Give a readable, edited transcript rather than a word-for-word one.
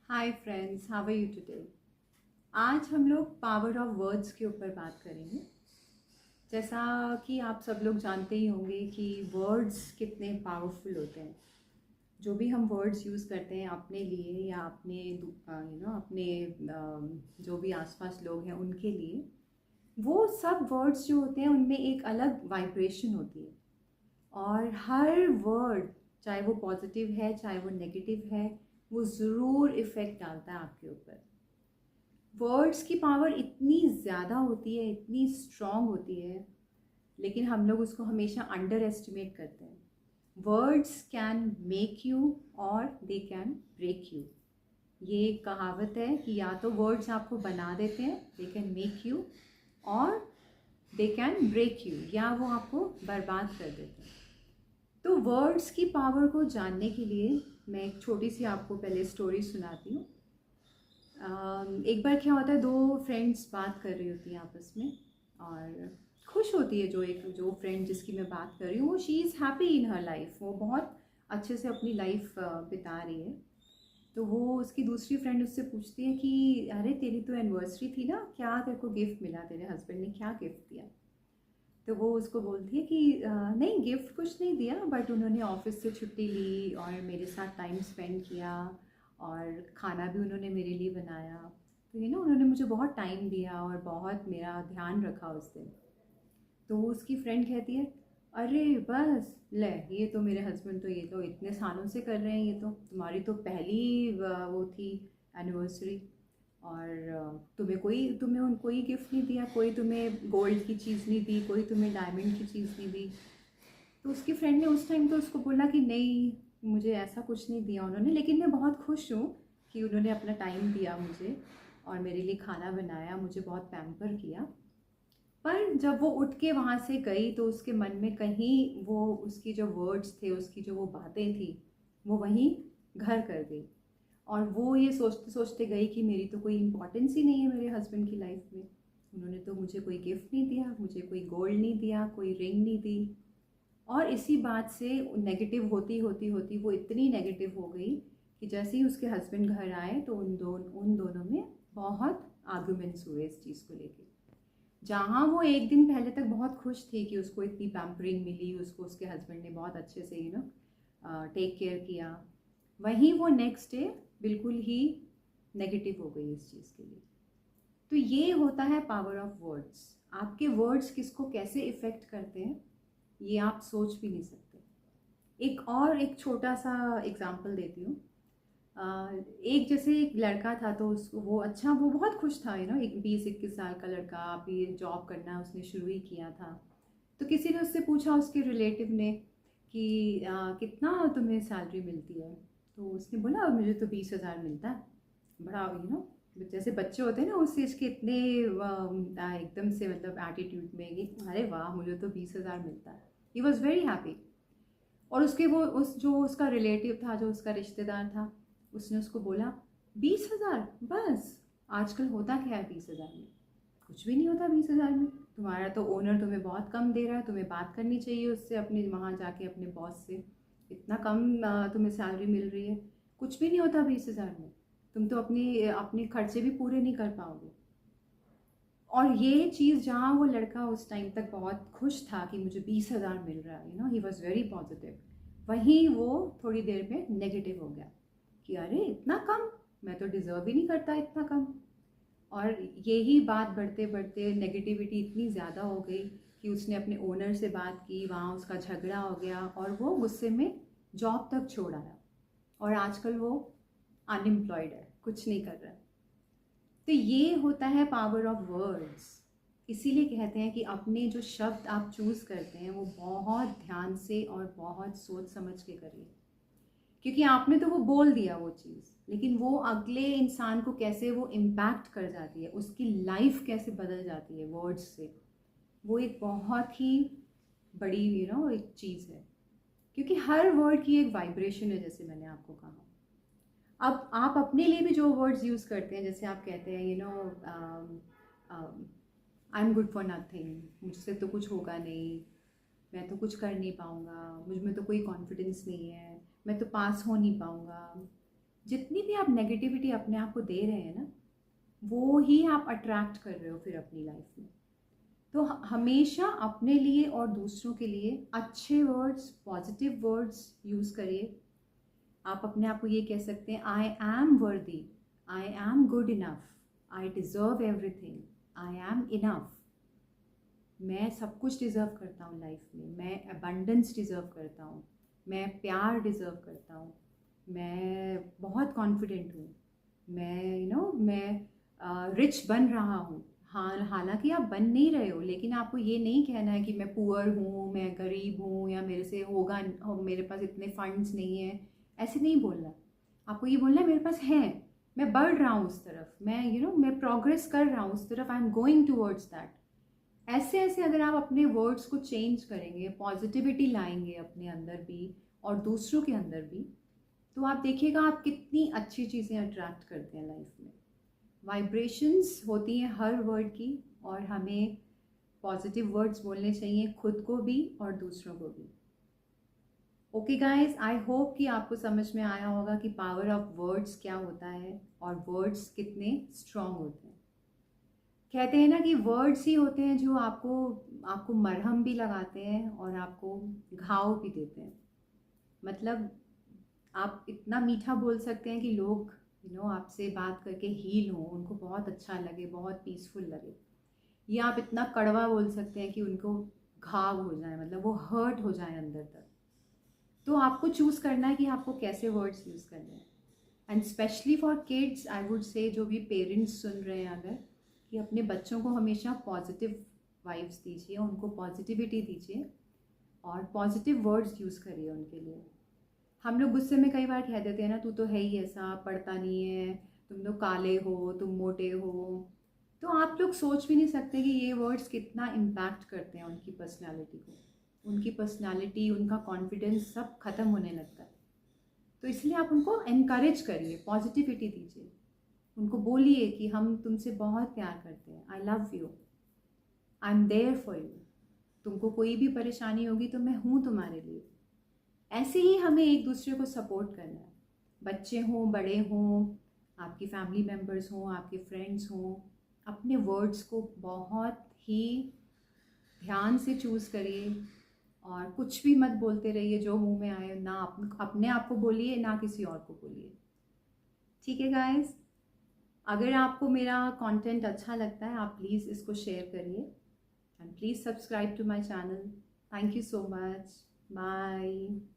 Hi friends, how are you today. आज हम लोग पावर ऑफ वर्ड्स के ऊपर बात करेंगे। जैसा कि आप सब लोग जानते ही होंगे कि वर्ड्स कितने पावरफुल होते हैं। जो भी हम वर्ड्स यूज़ करते हैं अपने लिए या अपने अपने जो भी आसपास लोग हैं उनके लिए, वो सब वर्ड्स जो होते हैं उनमें एक अलग वाइब्रेशन होती है। और हर वर्ड, चाहे वो पॉजिटिव है चाहे वो नेगेटिव है, वो ज़रूर इफ़ेक्ट डालता है आपके ऊपर। वर्ड्स की पावर इतनी ज़्यादा होती है, इतनी स्ट्रॉन्ग होती है, लेकिन हम लोग उसको हमेशा अंडर एस्टिमेट करते हैं। वर्ड्स कैन मेक यू और दे कैन ब्रेक यू। ये एक कहावत है कि या तो वर्ड्स आपको बना देते हैं, दे कैन मेक यू, और दे कैन ब्रेक यू, या वो आपको बर्बाद कर देते हैं। तो वर्ड्स की पावर को जानने के लिए मैं एक छोटी सी आपको पहले स्टोरी सुनाती हूँ। एक बार क्या होता है, दो फ्रेंड्स बात कर रही होती हैं आपस में, और खुश होती है जो फ्रेंड जिसकी मैं बात कर रही हूँ, वो she is happy in her life, वो बहुत अच्छे से अपनी लाइफ बिता रही है। तो वो उसकी दूसरी फ्रेंड उससे पूछती है कि अरे तेरी तो एनिवर्सरी थी ना, क्या तेरे को गिफ्ट मिला, तेरे हस्बैंड ने क्या गिफ्ट दिया? तो वो उसको बोलती है कि नहीं, गिफ्ट कुछ नहीं दिया, बट उन्होंने ऑफिस से छुट्टी ली और मेरे साथ टाइम स्पेंड किया, और खाना भी उन्होंने मेरे लिए बनाया। तो उन्होंने मुझे बहुत टाइम दिया और बहुत मेरा ध्यान रखा उस दिन। तो वो उसकी फ्रेंड कहती है, अरे बस ले, ये तो मेरे हस्बैंड तो ये तो इतने सालों से कर रहे हैं, ये तो तुम्हारी तो पहली वो थी एनिवर्सरी, और तुम्हें उन कोई गिफ्ट नहीं दिया, कोई तुम्हें गोल्ड की चीज़ नहीं दी, कोई तुम्हें डायमंड की चीज़ नहीं दी। तो उसकी फ्रेंड ने उस टाइम तो उसको बोला कि नहीं, मुझे ऐसा कुछ नहीं दिया उन्होंने, लेकिन मैं बहुत खुश हूँ कि उन्होंने अपना टाइम दिया मुझे और मेरे लिए खाना बनाया, मुझे बहुत पैम्पर किया। पर जब वो उठ के वहाँ से गई तो उसके मन में कहीं वो उसकी जो वर्ड्स थे, उसकी जो वो बातें थी, वो वहीं घर कर गई। और वो ये सोचते सोचते गई कि मेरी तो कोई इम्पोर्टेंस ही नहीं है मेरे हस्बैंड की लाइफ में। उन्होंने तो मुझे कोई गिफ्ट नहीं दिया, मुझे कोई गोल्ड नहीं दिया, कोई रिंग नहीं दी। और इसी बात से नेगेटिव होती होती होती वो इतनी नेगेटिव हो गई कि जैसे ही उसके हस्बैंड घर आए तो उन दोनों में बहुत आर्गुमेंट्स हुए इस चीज़ को लेके। जहाँ वो एक दिन पहले तक बहुत खुश थी कि उसको इतनी पैम्परिंग मिली, उसको उसके हस्बैंड ने बहुत अच्छे से टेक केयर किया, वहीं वो नेक्स्ट डे बिल्कुल ही नेगेटिव हो गई इस चीज़ के लिए। तो ये होता है पावर ऑफ वर्ड्स। आपके वर्ड्स किसको कैसे इफ़ेक्ट करते हैं, ये आप सोच भी नहीं सकते। एक छोटा सा एग्जांपल देती हूँ। एक जैसे एक लड़का था, तो उसको वो बहुत खुश था, एक 20-21 साल का लड़का, अभी जॉब करना उसने शुरू ही किया था। तो किसी ने उससे पूछा, उसके रिलेटिव ने, कि कितना तुम्हें सैलरी मिलती है? तो उसने बोला मुझे तो 20,000 मिलता है। बड़ा जैसे बच्चे होते हैं ना उस एज के, इतने एकदम से मतलब एटीट्यूड में कि अरे वाह, मुझे तो 20,000 मिलता है। He was very happy. और उसके वो उस जो उसका रिलेटिव था, जो उसका रिश्तेदार था, उसने उसको बोला, 20,000 बस? आजकल होता क्या है 20,000 में? कुछ भी नहीं होता 20,000 में। तुम्हारा तो ओनर तुम्हें बहुत कम दे रहा है, तुम्हें बात करनी चाहिए उससे, अपने वहाँ जाके अपने बॉस से। इतना कम तुम्हें सैलरी मिल रही है, कुछ भी नहीं होता 20,000 में। तुम तो अपनी अपने खर्चे भी पूरे नहीं कर पाओगे। और ये चीज़, जहाँ वो लड़का उस टाइम तक बहुत खुश था कि मुझे 20,000 मिल रहा है, ही वॉज वेरी पॉजिटिव, वहीं वो थोड़ी देर में नेगेटिव हो गया कि अरे इतना कम, मैं तो डिज़र्व ही नहीं करता इतना कम। और यही बात बढ़ते बढ़ते नेगेटिविटी इतनी ज़्यादा हो गई कि उसने अपने ओनर से बात की, वहाँ उसका झगड़ा हो गया और वो गुस्से में जॉब तक छोड़ आया। और आजकल वो अनएम्प्लॉयड है, कुछ नहीं कर रहा है। तो ये होता है पावर ऑफ वर्ड्स। इसीलिए कहते हैं कि अपने जो शब्द आप चूज़ करते हैं वो बहुत ध्यान से और बहुत सोच समझ के करिए। क्योंकि आपने तो वो बोल दिया वो चीज़, लेकिन वो अगले इंसान को कैसे वो इम्पैक्ट कर जाती है, उसकी लाइफ कैसे बदल जाती है वर्ड्स से, वो एक बहुत ही बड़ी एक चीज़ है। क्योंकि हर वर्ड की एक वाइब्रेशन है, जैसे मैंने आपको कहा। अब आप अपने लिए भी जो वर्ड्स यूज़ करते हैं, जैसे आप कहते हैं I am good for nothing, मुझसे तो कुछ होगा नहीं, मैं तो कुछ कर नहीं पाऊँगा, मुझ में तो कोई कॉन्फिडेंस नहीं है, मैं तो पास हो नहीं पाऊँगा। जितनी भी आप नेगेटिविटी अपने आप को दे रहे हैं ना, वो ही आप अट्रैक्ट कर रहे हो फिर अपनी लाइफ में। तो हमेशा अपने लिए और दूसरों के लिए अच्छे वर्ड्स, पॉजिटिव वर्ड्स यूज़ करिए। आप अपने आप को ये कह सकते हैं, आई एम वर्दी, I am good enough, I deserve everything, I am enough. मैं सब कुछ डिज़र्व करता हूँ लाइफ में, मैं अबंडेंस डिज़र्व करता हूँ, मैं प्यार डिज़र्व करता हूँ, मैं बहुत कॉन्फिडेंट हूँ, मैं रिच बन रहा हूँ। हालांकि आप बन नहीं रहे हो, लेकिन आपको ये नहीं कहना है कि मैं पुअर हूँ, मैं गरीब हूँ, या मेरे से होगा, मेरे पास इतने फंड्स नहीं है। ऐसे नहीं बोलना। आपको ये बोलना है मेरे पास है, मैं बढ़ रहा हूँ उस तरफ, मैं प्रोग्रेस कर रहा हूँ उस तरफ, I am going towards that. ऐसे ऐसे अगर आप अपने वर्ड्स को चेंज करेंगे, पॉजिटिविटी लाएंगे अपने अंदर भी और दूसरों के अंदर भी, तो आप देखिएगा आप कितनी अच्छी चीज़ें अट्रैक्ट करते हैं लाइफ में। वाइब्रेशंस होती हैं हर वर्ड की, और हमें पॉजिटिव वर्ड्स बोलने चाहिए, खुद को भी और दूसरों को भी। ओके गाइस, आई होप कि आपको समझ में आया होगा कि पावर ऑफ वर्ड्स क्या होता है और वर्ड्स कितने स्ट्रॉन्ग होते हैं। कहते हैं ना कि वर्ड्स ही होते हैं जो आपको आपको मरहम भी लगाते हैं और आपको घाव भी देते हैं। मतलब आप इतना मीठा बोल सकते हैं कि लोग आपसे बात करके हील हो, उनको बहुत अच्छा लगे, बहुत पीसफुल लगे। या आप इतना कड़वा बोल सकते हैं कि उनको घाव हो जाए, मतलब वो हर्ट हो जाए अंदर तक। तो आपको चूज़ करना है कि आपको कैसे वर्ड्स यूज़ करने हैं। And specially for kids I would say, जो भी पेरेंट्स सुन रहे हैं अगर, कि अपने बच्चों को हमेशा पॉजिटिव वाइब्स दीजिए, उनको पॉजिटिविटी दीजिए और पॉजिटिव वर्ड्स यूज़ करिए उनके लिए। हम लोग गुस्से में कई बार कह देते हैं ना, तू तो है ही ऐसा, पढ़ता नहीं है, तुम लोग काले हो, तुम मोटे हो। तो आप लोग सोच भी नहीं सकते कि ये वर्ड्स कितना इम्पैक्ट करते हैं उनकी पर्सनालिटी को। उनकी पर्सनालिटी, उनका कॉन्फिडेंस सब खत्म होने लगता है। तो इसलिए आप उनको एनकरेज करिए, पॉजिटिविटी दीजिए, उनको बोलिए कि हम तुमसे बहुत प्यार करते हैं, I love you, I am there for you. तुमको कोई भी परेशानी होगी तो मैं हूँ तुम्हारे लिए। ऐसे ही हमें एक दूसरे को सपोर्ट करना है। बच्चे हों, बड़े हों, आपकी फैमिली मेम्बर्स हों, आपके फ्रेंड्स हों, अपने वर्ड्स को बहुत ही ध्यान से चूज़ करिए और कुछ भी मत बोलते रहिए जो मुंह में आए। ना अपने आप को बोलिए, ना किसी और को बोलिए। ठीक है गाइस, अगर आपको मेरा कंटेंट अच्छा लगता है, आप प्लीज़ इसको शेयर करिए and please subscribe to my channel. Thank you so much, bye.